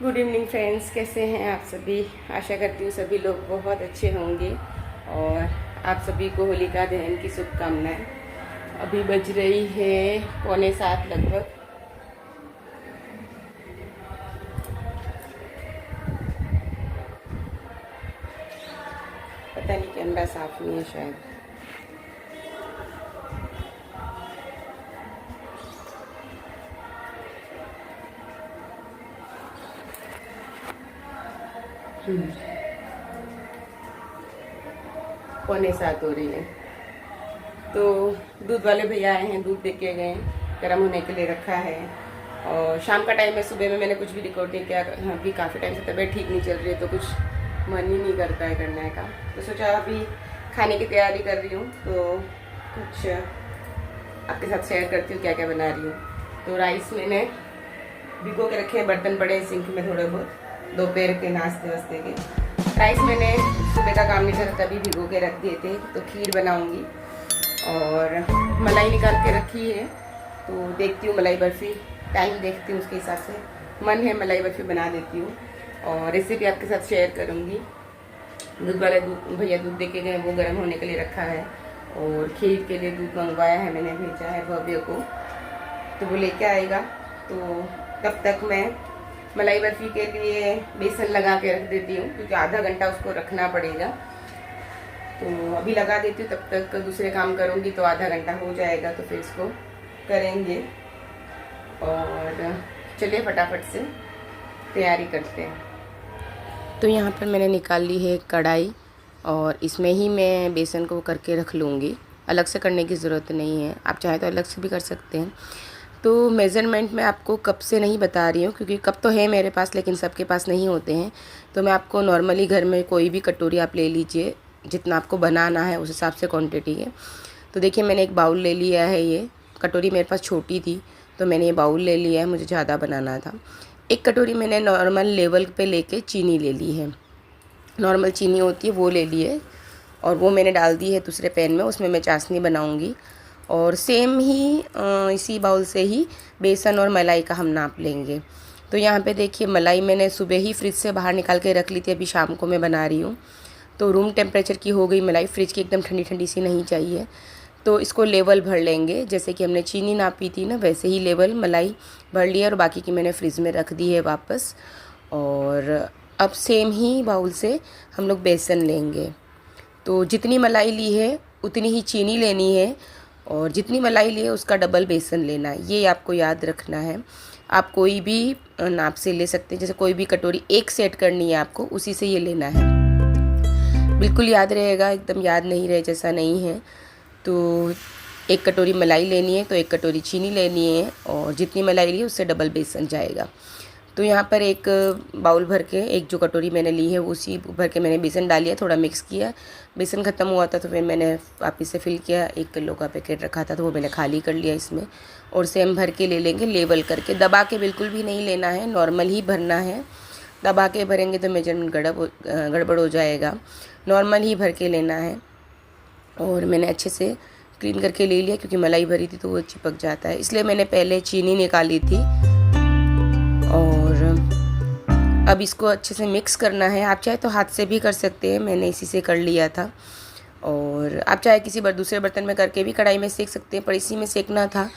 Good evening friends, कैसे हैं आप सभी। आशा करती हूँ सभी लोग बहुत अच्छे होंगे और आप सभी को होलिका दहन की शुभकामनाएं। अभी बज रही है 6:45 लगभग। पता नहीं कैमरा साफ नहीं है शायद। हम्म, 6:45 हो रही है। तो दूध वाले भैया आए हैं, दूध दे के गए, गर्म होने के लिए रखा है। और शाम का टाइम है, सुबह में मैंने कुछ भी रिकॉर्ड नहीं किया। अभी काफ़ी टाइम से तबीयत ठीक नहीं चल रही है तो कुछ मन ही नहीं करता है करने का। तो सोचा अभी खाने की तैयारी कर रही हूँ तो कुछ आपके साथ शेयर करती हूँ क्या क्या बना रही हूँ। तो राइस मैंने भिगो के रखे हैं, बर्तन पड़े हैं सिंक में थोड़े बहुत, दोपहर के नाश्ते वास्ते के। राइस मैंने सुबह का काम नहीं करा तभी भिगो के रख दिए थे। तो खीर बनाऊँगी और मलाई निकाल के रखी है तो देखती हूँ मलाई बर्फ़ी, टाइम देखती हूँ उसके हिसाब से, मन है मलाई बर्फ़ी बना देती हूँ और रेसिपी आपके साथ शेयर करूँगी। दूध वाले भैया दूध दे के गए, वो गर्म होने के लिए रखा है। और खीर के लिए दूध मंगवाया है, मैंने भेजा है भव्य को, तो वो लेके आएगा। तो तब तक मैं मलाई बर्फ़ी के लिए बेसन लगा के रख देती हूँ क्योंकि आधा घंटा उसको रखना पड़ेगा। तो अभी लगा देती हूँ, तब तक दूसरे काम करूँगी तो आधा घंटा हो जाएगा, तो फिर इसको करेंगे। और चलिए फटाफट से तैयारी करते हैं। तो यहाँ पर मैंने निकाल ली है कढ़ाई और इसमें ही मैं बेसन को करके रख लूँगी, अलग से करने की ज़रूरत नहीं है, आप चाहे तो अलग से भी कर सकते हैं। तो मेज़रमेंट मैं आपको कप से नहीं बता रही हूँ क्योंकि कप तो है मेरे पास लेकिन सबके पास नहीं होते हैं। तो मैं आपको नॉर्मली घर में कोई भी कटोरी आप ले लीजिए, जितना आपको बनाना है उस हिसाब से क्वांटिटी है। तो देखिए मैंने एक बाउल ले लिया है, ये कटोरी मेरे पास छोटी थी तो मैंने ये बाउल ले लिया है, मुझे ज़्यादा बनाना था। एक कटोरी मैंने नॉर्मल लेवल पे लेके चीनी ले ली है, नॉर्मल चीनी होती है वो ले ली है और वो मैंने डाल दी है दूसरे पैन में, उसमें मैं चाशनी बनाऊंगी। और सेम ही इसी बाउल से ही बेसन और मलाई का हम नाप लेंगे। तो यहाँ पे देखिए मलाई मैंने सुबह ही फ्रिज से बाहर निकाल के रख ली थी, अभी शाम को मैं बना रही हूँ। तो रूम टेम्परेचर की हो गई मलाई, फ्रिज की एकदम ठंडी ठंडी सी नहीं चाहिए। तो इसको लेवल भर लेंगे, जैसे कि हमने चीनी नापी थी ना वैसे ही लेवल मलाई भर लिया और बाकी की मैंने फ्रिज में रख दी है वापस। और अब सेम ही बाउल से हम लोग बेसन लेंगे। तो जितनी मलाई ली है उतनी ही चीनी लेनी है और जितनी मलाई ली है उसका डबल बेसन लेना है, ये आपको याद रखना है। आप कोई भी नाप से ले सकते हैं, जैसे कोई भी कटोरी एक सेट करनी है आपको उसी से ये लेना है, बिल्कुल याद रहेगा, एकदम याद नहीं रहे जैसा नहीं है। तो एक कटोरी मलाई लेनी है तो एक कटोरी चीनी लेनी है और जितनी मलाई ली है उससे डबल बेसन जाएगा। तो यहाँ पर एक बाउल भर के, एक जो कटोरी मैंने ली है उसी भर के मैंने बेसन डाल लिया, थोड़ा मिक्स किया, बेसन ख़त्म हुआ था तो फिर मैंने वापस से फिल किया। 1 किलो का पैकेट रखा था तो वो मैंने खाली कर लिया इसमें। और सेम भर के ले लेंगे, लेवल करके, दबा के बिल्कुल भी नहीं लेना है, नॉर्मल ही भरना है। दबा के भरेंगे तो मेजरमेंट गड़बड़ हो जाएगा, नॉर्मल ही भर के लेना है। और मैंने अच्छे से क्लीन करके ले लिया क्योंकि मलाई भरी थी तो वो चिपक जाता है, इसलिए मैंने पहले चीनी निकाली थी। और अब इसको अच्छे से मिक्स करना है, आप चाहे तो हाथ से भी कर सकते हैं, मैंने इसी से कर लिया था। और आप चाहे किसी दूसरे बर्तन में करके भी कढ़ाई में सेक सकते हैं, पर इसी में सेकना था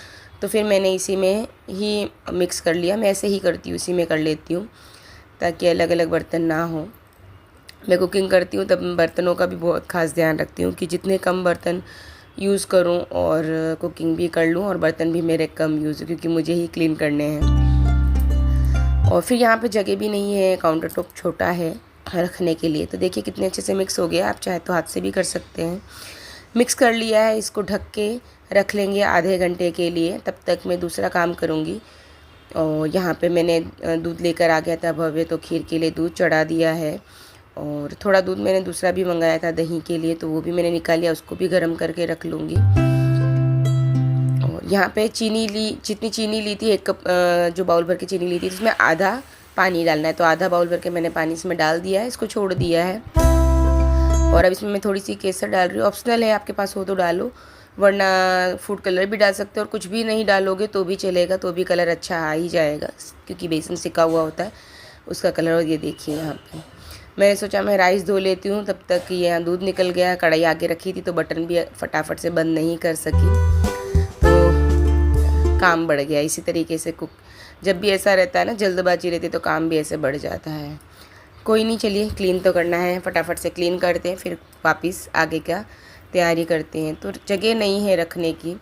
तो फिर मैंने इसी में ही मिक्स कर लिया। मैं ऐसे ही करती हूँ, इसी में कर लेती हूँ ताकि अलग अलग बर्तन ना हो। मैं कुकिंग करती हूँ तब बर्तनों का भी बहुत ख़ास ध्यान रखती हूँ कि जितने कम बर्तन यूज़ करूँ और कुकिंग भी कर लूँ और बर्तन भी मेरे कम यूज़ हो क्योंकि मुझे ही क्लीन करने हैं। और फिर यहाँ पे जगह भी नहीं है, काउंटर टॉप छोटा है रखने के लिए। तो देखिए कितने अच्छे से मिक्स हो गया, आप चाहे तो हाथ से भी कर सकते हैं। मिक्स कर लिया है, इसको ढक के रख लेंगे आधे घंटे के लिए, तब तक मैं दूसरा काम करूँगी। और यहाँ पे मैंने दूध लेकर आ गया था भव्य, तो खीर के लिए दूध चढ़ा दिया है। और थोड़ा दूध मैंने दूसरा भी मंगाया था दही के लिए, तो वो भी मैंने निकाल लिया, उसको भी गर्म करके रख लूँगी। और यहाँ पे चीनी ली, जितनी चीनी ली थी 1 कप, जो बाउल भर के चीनी ली थी उसमें आधा पानी डालना है, तो आधा बाउल भर के मैंने पानी इसमें डाल दिया है, इसको छोड़ दिया है। और अब इसमें मैं थोड़ी सी केसर डाल रही हूँ, ऑप्शनल है, आपके पास हो तो डालो, वरना फूड कलर भी डाल सकते हो। और कुछ भी नहीं डालोगे तो भी चलेगा, तो भी कलर अच्छा आ ही जाएगा क्योंकि बेसन सिका हुआ होता है। उसका कलर। और ये देखिए यहाँ पे मैंने सोचा मैं राइस धो लेती हूँ, तब तक ये यहाँ दूध निकल गया। कढ़ाई आगे रखी थी तो बटन भी फटाफट से बंद नहीं कर सकी, तो काम बढ़ गया। इसी तरीके से जब भी ऐसा रहता है ना, जल्दबाजी रहती है तो काम भी ऐसे बढ़ जाता है। कोई नहीं, चलिए क्लीन तो करना है, फटाफट से क्लीन करते हैं, फिर वापस आगे का तैयारी करते हैं। तो जगह नहीं है रखने की,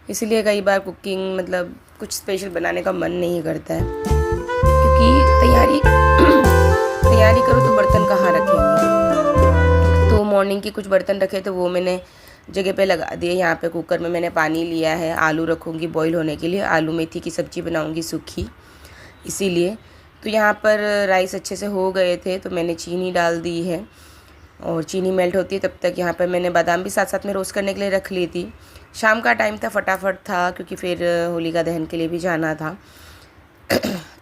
इसलिए कई बार कुकिंग मतलब कुछ स्पेशल बनाने का मन नहीं करता है, क्योंकि तैयारी करो तो बर्तन कहाँ रखेंगे। तो मॉर्निंग की कुछ बर्तन रखे तो वो मैंने जगह पे लगा दिए। यहाँ पे कुकर में मैंने पानी लिया है, आलू रखूँगी बॉईल होने के लिए। आलू मेथी की सब्ज़ी बनाऊँगी सूखी, इसीलिए। तो यहाँ पर राइस अच्छे से हो गए थे तो मैंने चीनी डाल दी है, और चीनी मेल्ट होती है तब तक यहाँ पर मैंने बादाम भी साथ साथ में रोस्ट करने के लिए रख ली थी। शाम का टाइम था, फटाफट था, क्योंकि फिर होलिका दहन के लिए भी जाना था।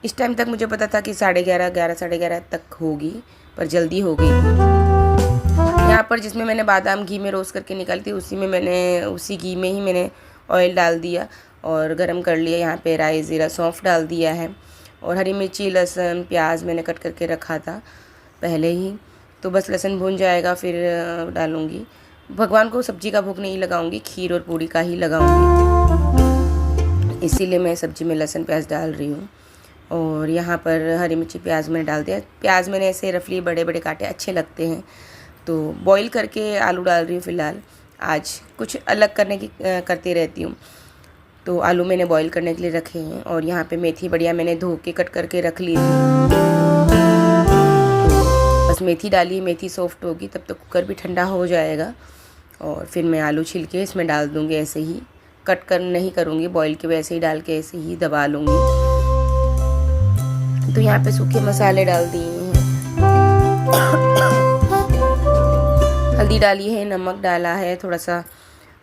इस टाइम तक मुझे पता था कि 11:30 साढ़े 11 तक होगी, पर जल्दी हो गई। यहाँ पर जिसमें मैंने बादाम घी में रोस्ट करके निकाली थी, उसी घी में ही मैंने ऑयल डाल दिया और गरम कर लिया। यहाँ पे राई ज़ीरा सौंफ डाल दिया है, और हरी मिर्ची लहसुन प्याज मैंने कट करके रखा था पहले ही। तो बस लहसुन भून जाएगा फिर डालूँगी। भगवान को सब्जी का भोग नहीं लगाऊंगी, खीर और पूड़ी का ही लगाऊंगी, इसीलिए मैं सब्जी में लहसुन प्याज डाल रही हूँ। और यहाँ पर हरी मिर्ची प्याज मैंने डाल दिया। प्याज मैंने ऐसे रफली बड़े बड़े काटे, अच्छे लगते हैं। तो बॉईल करके आलू डाल रही हूँ फ़िलहाल। आज कुछ अलग करती रहती हूँ। तो आलू मैंने बॉईल करने के लिए रखे हैं, और यहाँ पे मेथी बढ़िया मैंने धो के कट करके रख ली थी। बस मेथी डाली, मेथी सॉफ्ट होगी तब तक कुकर भी ठंडा हो जाएगा, और फिर मैं आलू छिल के इसमें डाल दूँगी। ऐसे ही कट कर नहीं करूँगी, बॉईल के वैसे ही डाल के ऐसे ही दबा लूँगी। तो यहाँ पे सूखे मसाले डाल दिए हैं, हल्दी डाली है, नमक डाला है, थोड़ा सा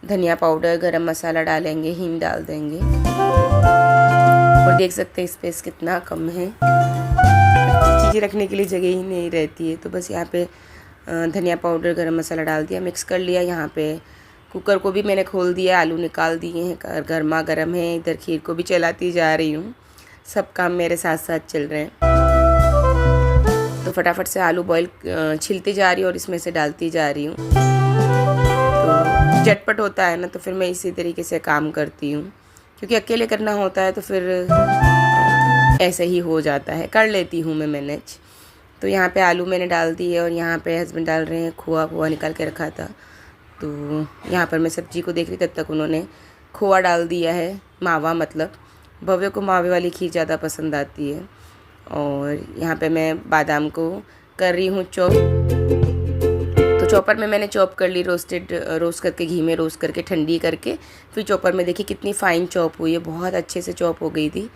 धनिया पाउडर, गरम मसाला डालेंगे, हींग डाल देंगे। और देख सकते हैं स्पेस कितना कम है, चीज़ें रखने के लिए जगह ही नहीं रहती है। तो बस यहाँ पे धनिया पाउडर, गरम मसाला डाल दिया, मिक्स कर लिया। यहाँ पे कुकर को भी मैंने खोल दिया, आलू निकाल दिए हैं, गर्मा गर्म है। इधर खीर को भी चलाती जा रही हूँ, सब काम मेरे साथ साथ चल रहे हैं। तो फटाफट से आलू बॉईल छिलती जा रही हूँ और इसमें से डालती जा रही हूँ। तो झटपट होता है ना, तो फिर मैं इसी तरीके से काम करती हूँ, क्योंकि अकेले करना होता है तो फिर ऐसे ही हो जाता है, कर लेती हूँ मैं मैनेज। तो यहाँ पे आलू मैंने डाल दिए, और यहाँ पे हस्बैंड डाल रहे हैं खोआ निकाल के रखा था। तो यहाँ पर मैं सब्जी को देख रही, तब तक उन्होंने खोआ डाल दिया है, मावा मतलब। भव्य को मावे वाली खीर ज़्यादा पसंद आती है। और यहाँ पे मैं बादाम को कर रही हूँ चॉप। तो चॉपर में मैंने चॉप कर ली, रोस्ट करके घी में रोस्ट करके ठंडी करके फिर चॉपर में देखिए कितनी फ़ाइन चॉप हुई है, बहुत अच्छे से चॉप हो गई थी।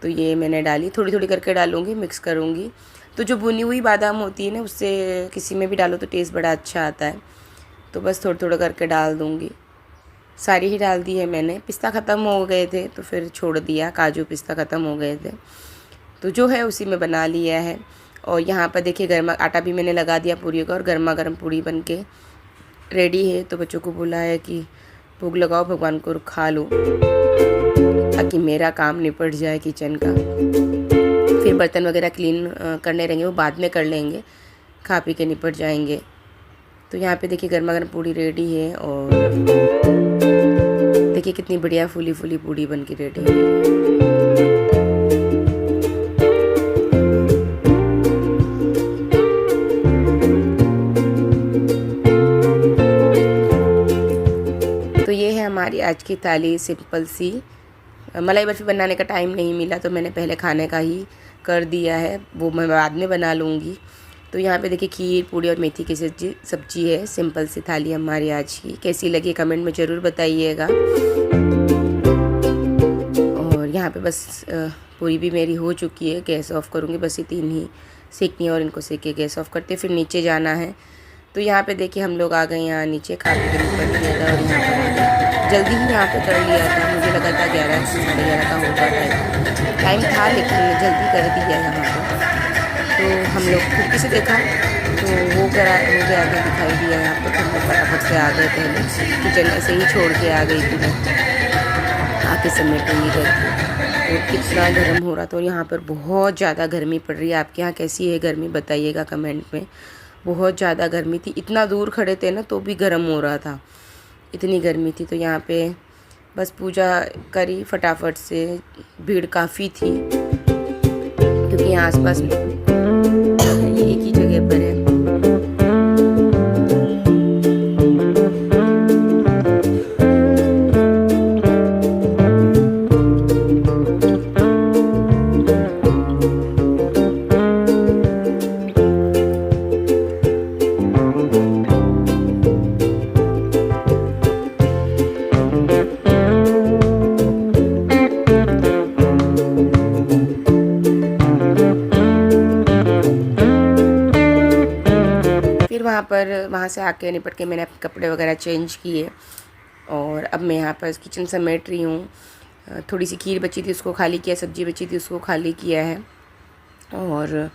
तो ये मैंने डाली, थोड़ी थोड़ी करके डालूँगी, मिक्स करूँगी। तो जो भुनी हुई बादाम होती है ना, उससे किसी में भी डालो तो टेस्ट बड़ा अच्छा आता है। तो बस थोड़ा थोड़ा करके डाल दूँगी, सारी ही डाल दी है मैंने। पिस्ता ख़त्म हो गए थे तो फिर छोड़ दिया, काजू पिस्ता ख़त्म हो गए थे, तो जो है उसी में बना लिया है। और यहाँ पर देखिए गर्मा आटा भी मैंने लगा दिया पूरी का, और गर्मा गर्म पूरी बन के रेडी है। तो बच्चों को बोला है कि भोग लगाओ, भगवान को खा लो, ताकि मेरा काम निपट जाए किचन का। फिर बर्तन वगैरह क्लीन करने रहेंगे, वो बाद में कर लेंगे, खा पी के निपट जाएंगे। तो यहाँ पे देखिए गर्मा गर्म पूड़ी रेडी है, और देखिए कितनी बढ़िया फूली फूली पूड़ी बन के रेडी है। तो ये है हमारी आज की थाली, सिंपल सी। मलाई बर्फ़ी बनाने का टाइम नहीं मिला तो मैंने पहले खाने का ही कर दिया है, वो मैं बाद में बना लूँगी। तो यहाँ पे देखिए खीर, पूड़ी और मेथी की सब्जी है। सिंपल सी थाली हमारी आज की। कैसी लगी कमेंट में ज़रूर बताइएगा। और यहाँ पे बस पूरी भी मेरी हो चुकी है, गैस ऑफ करूँगी, बस ये 3 ही सेकनी, और इनको सेक के गैस ऑफ करते फिर नीचे जाना है। तो यहाँ पे देखिए हम लोग आ गए यहाँ नीचे, खा पी के निपट लिया था, और यहाँ पर जल्दी ही यहाँ पे कर लिया था। मुझे लगा था 11 साढ़े 11 का होगा टाइम था, लेकिन जल्दी कर दिया यहाँ पर। तो हम लोग खिड़की से देखा तो वो मुझे आगे दिखाई दिया यहाँ पर। तो हम फटाफट से आ गए, पहले किचन ऐसे ही छोड़ के आ गई थी मैं, आके समेटेंगी करके। तो कितना गर्म हो रहा था और यहाँ पर बहुत ज़्यादा गर्मी पड़ रही है। आपके यहाँ कैसी है गर्मी बताइएगा कमेंट में। बहुत ज़्यादा गर्मी थी, इतना दूर खड़े थे ना तो भी गर्म हो रहा था, इतनी गर्मी थी। तो यहाँ पे बस पूजा करी फटाफट से। भीड़ काफ़ी थी क्योंकि यहाँ आसपास ये एक ही जगह पर है। वहाँ से आके निपट के मैंने अपने कपड़े वगैरह चेंज किए और अब मैं यहाँ पर किचन समेट रही हूँ। थोड़ी सी खीर बची थी उसको खाली किया, सब्ज़ी बची थी उसको खाली किया है और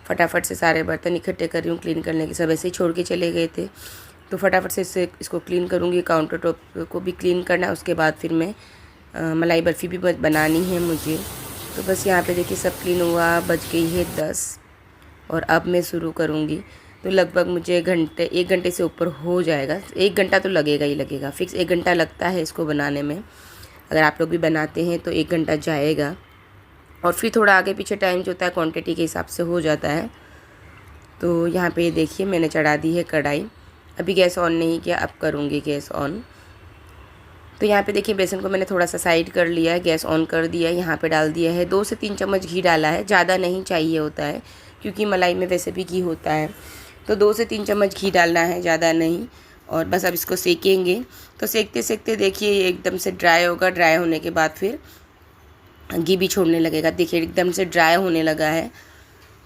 फटाफट से सारे बर्तन इकट्ठे कर रही हूँ क्लीन करने के। सब ऐसे ही छोड़ के चले गए थे तो फटाफट से इसको क्लीन करूँगी। काउंटर टॉप को भी क्लीन करना है। उसके बाद फिर मैं मलाई बर्फ़ी भी बनानी है मुझे। तो बस यहाँ पे देखिए सब क्लीन हुआ, बज गई है 10 और अब मैं शुरू करूँगी। तो लगभग मुझे एक घंटे से ऊपर हो जाएगा। 1 घंटा तो लगेगा ही लगेगा, फिक्स 1 घंटा लगता है इसको बनाने में। अगर आप लोग भी बनाते हैं तो 1 घंटा जाएगा और फिर थोड़ा आगे पीछे टाइम जो होता है क्वांटिटी के हिसाब से हो जाता है। तो यहाँ पे देखिए मैंने चढ़ा दी है कढ़ाई। अभी गैस ऑन नहीं किया, अब करूँगी गैस ऑन। तो यहाँ पे देखिए बेसन को मैंने थोड़ा सा साइड कर लिया है, गैस ऑन कर दिया है। यहाँ पे डाल दिया है 2 से 3 चम्मच घी डाला है, ज़्यादा नहीं चाहिए होता है क्योंकि मलाई में वैसे भी घी होता है। तो 2 से 3 चम्मच घी डालना है, ज़्यादा नहीं। और बस अब इसको सेकेंगे। तो सेकते सेकते देखिए ये एकदम से ड्राई होगा। ड्राई होने के बाद फिर घी भी छोड़ने लगेगा। देखिए एकदम से ड्राई होने लगा है।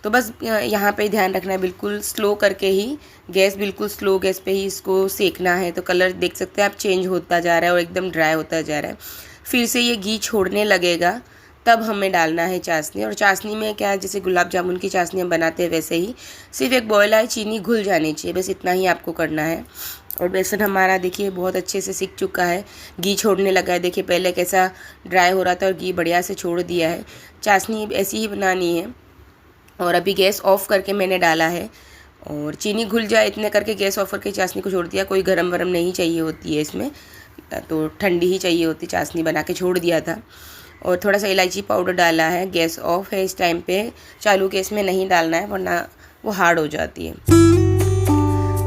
तो बस यहाँ पे ध्यान रखना है, बिल्कुल स्लो करके ही गैस, बिल्कुल स्लो गैस पे ही इसको सेकना है। तो कलर देख सकते हैं आप चेंज होता जा रहा है और एकदम ड्राई होता जा रहा है। फिर से ये घी छोड़ने लगेगा तब हमें डालना है चाशनी। और चाशनी में क्या है, जैसे गुलाब जामुन की चाशनी हम बनाते हैं वैसे ही, सिर्फ एक बॉयल है, चीनी घुल जानी चाहिए, बस इतना ही आपको करना है। और बेसन हमारा देखिए बहुत अच्छे से सीख चुका है, घी छोड़ने लगा है। देखिए पहले कैसा ड्राई हो रहा था और घी बढ़िया से छोड़ दिया है। चाशनी ऐसी ही बनानी है। और अभी गैस ऑफ़ करके मैंने डाला है और चीनी घुल जाए इतने करके गैस ऑफ करके चाशनी को छोड़ दिया। कोई गरम वरम नहीं चाहिए होती है इसमें, तो ठंडी ही चाहिए होती। चाशनी बना के छोड़ दिया था और थोड़ा सा इलायची पाउडर डाला है। गैस ऑफ है इस टाइम पे, चालू गैस में नहीं डालना है वरना वो हार्ड हो जाती है।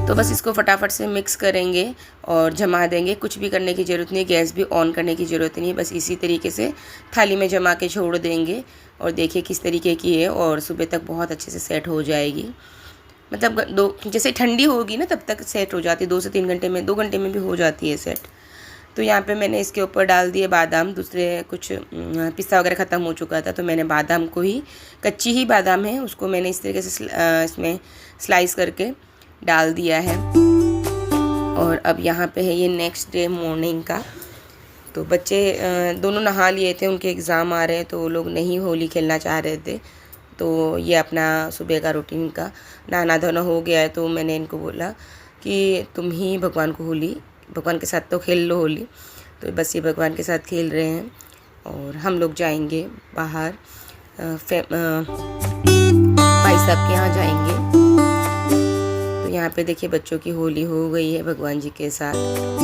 तो बस इसको फटाफट से मिक्स करेंगे और जमा देंगे। कुछ भी करने की ज़रूरत नहीं, गैस भी ऑन करने की ज़रूरत नहीं, बस इसी तरीके से थाली में जमा के छोड़ देंगे। और देखिए किस तरीके की है और सुबह तक बहुत अच्छे से सेट हो जाएगी। मतलब जैसे ठंडी होगी ना तब तक सेट हो जाती है। 2 से 3 घंटे में, 2 घंटे में भी हो जाती है सेट। तो यहाँ पे मैंने इसके ऊपर डाल दिए बादाम। दूसरे कुछ पिस्ता वगैरह ख़त्म हो चुका था तो मैंने बादाम को ही, कच्ची ही बादाम है उसको मैंने इस तरीके से इसमें स्लाइस करके डाल दिया है। और अब यहाँ पे है ये नेक्स्ट डे मॉर्निंग का। तो बच्चे दोनों नहा लिए थे, उनके एग्ज़ाम आ रहे हैं तो वो लोग नहीं होली खेलना चाह रहे थे। तो ये अपना सुबह का रूटीन का नहाना धोना हो गया है। तो मैंने इनको बोला कि तुम ही भगवान को होली, भगवान के साथ तो खेल लो होली। तो बस ये भगवान के साथ खेल रहे हैं और हम लोग जाएंगे बाहर, भाई साहब के यहाँ जाएंगे। तो यहाँ पे देखिए बच्चों की होली हो गई है भगवान जी के साथ।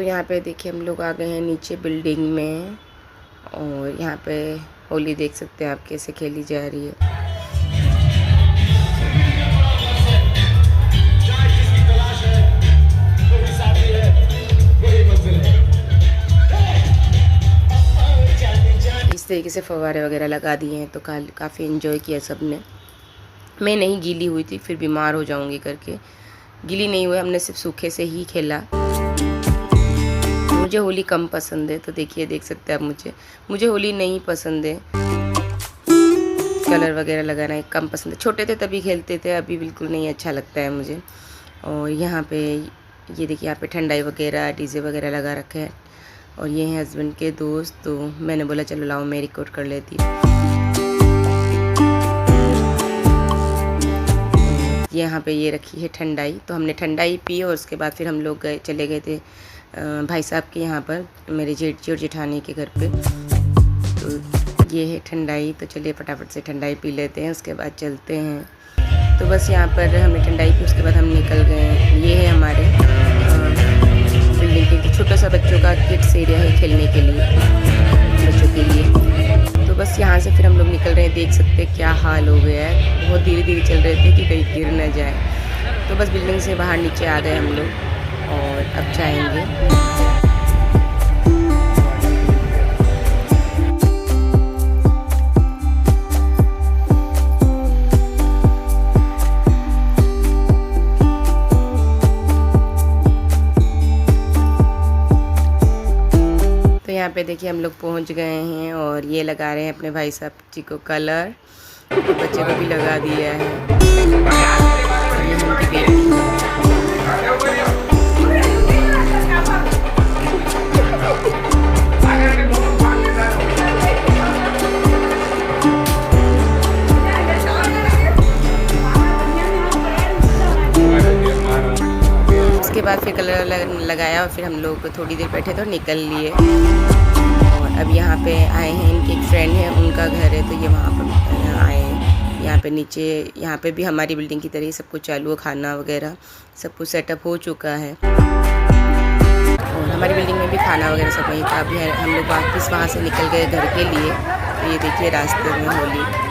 यहाँ पे देखिए हम लोग आ गए हैं नीचे बिल्डिंग में और यहाँ पे होली देख सकते हैं आप कैसे खेली जा रही है। इस तरीके से फव्वारे वगैरह लगा दिए हैं तो काफ़ी एंजॉय किया सबने। मैं नहीं गीली हुई थी, फिर बीमार हो जाऊंगी करके गीली नहीं हुई, हमने सिर्फ सूखे से ही खेला। मुझे होली कम पसंद है तो देखिए देख सकते हैं आप, मुझे होली नहीं पसंद है। कलर वगैरह लगाना कम पसंद है। छोटे थे तभी खेलते थे, अभी बिल्कुल नहीं अच्छा लगता है मुझे। और यहाँ पे ये देखिए, यहाँ पे ठंडाई वगैरह डीजे वगैरह लगा रखे हैं। और ये हैं हस्बैंड के दोस्त, तो मैंने बोला चलो लाओ मैं रिकॉर्ड कर लेती हूँ। यहाँ पे ये रखी है ठंडाई, तो हमने ठंडाई पी और उसके बाद फिर हम लोग चले गए थे भाई साहब के यहाँ पर, मेरे जेठ जी और जेठानी के घर पे। तो ये है ठंडाई, तो चलिए फटाफट से ठंडाई पी लेते हैं, उसके बाद चलते हैं। तो बस यहाँ पर हमने ठंडाई पी, उसके बाद हम निकल गए। ये है हमारे बिल्डिंग के छोटा सा बच्चों का किड्स एरिया है खेलने के लिए, बच्चों के लिए। तो बस यहाँ से फिर हम लोग निकल रहे हैं। देख सकते हैं क्या हाल हो गया है, बहुत धीरे धीरे चल रहे थे कि कहीं गिर न जाए। तो बस बिल्डिंग से बाहर नीचे आ गए हम लोग और अब जाएंगे। यहाँ पे देखिए हम लोग पहुँच गए हैं और ये लगा रहे हैं अपने भाई साहब जी को कलर, बच्चे को भी लगा दिया है। ये उनकी बेटी। उसके बाद फिर कलर लगाया और फिर हम लोग थोड़ी देर बैठे थे और निकल लिए। और अब यहाँ पे आए हैं, इनके एक फ्रेंड है, उनका घर है, तो ये वहाँ पर आए हैं। यहाँ पे नीचे, यहाँ पे भी हमारी बिल्डिंग की तरह सब कुछ चालू है, खाना वगैरह सब कुछ सेटअप हो चुका है। और हमारी बिल्डिंग में भी खाना वगैरह सब वहीं था। अभी हम लोग वापस वहाँ से निकल गए घर के लिए। तो ये देखिए रास्ते में होली।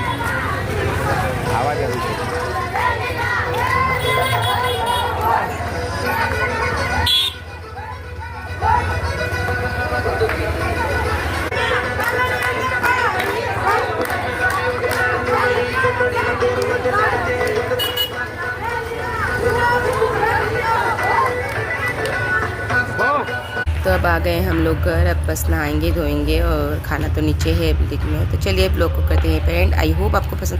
तो अब आ गए हम लोग घर, अब बस नहाएंगे धोएंगे और खाना तो नीचे है बिल्डिंग में। तो चलिए ब्लॉग को करते हैं पेरेंट। आई होप आपको पसंद